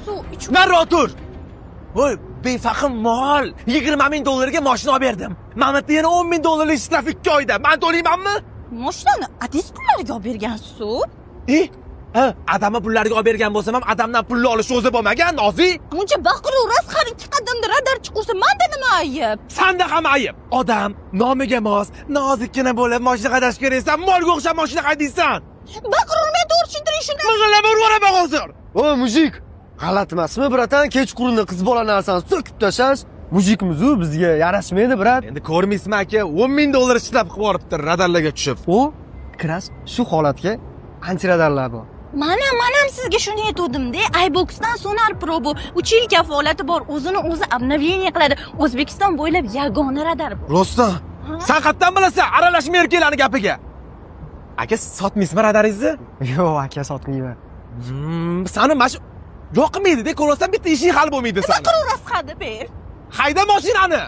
suv ichib. Nari otur. Voy, befahim mol. 20 ming dollarga mashina olib berdim. Mamada yana 10 ming dollarlik shtraf 2 oyda. Men to'laymanmi? Mashinani adis pullariga olib bergansiz-ku. Ha, adamga pullariga olib bergan bo'lsam ham adamdan pulni olish o'zi bo'lmagan, Nozi. Buncha baqiraverasiz, har 2 qadamda radar chiqursa, menda nima ayb? Senda ham ayib. Odam nomiga mos, nozikkina bo'lib mashina haydashga keraksan, molga o'xshab mashina haydaysan. Baqiravermay to'g'ri tushuntiring shuni. Mig'illab urvaraman hozir. O mujik, g'alati emasmi, bratan? Kechqurunda qiz bola narsani so'kib tashlash mujikmiz-u, bizga yarashmaydi, brat. Endi ko'rmaysizmi aka, 10 ming dollar ishlab qilib yuboribdi radarlarga tushib. O, kiras shu holatga antiradarlar bor. Manam sizga shuni aytdim-da. iBoxdan Sonar Pro bu 3 yil kafolati bor. O'zini o'zi obnovleniya qiladi. O'zbekiston bo'ylab yagona radar bu. Rostdan. Sen qayerdan bilasan aralashma erkaklarning gapiga? Aka, sotmaysizmi radaringizni? Yo'q, aka, sotmayman. Sani mash yoqmaydi-da, ko'rasam bitta ishing hal bo'lmaydi sani. Nima qiraverasiz hadi ber. Hayda mashinani.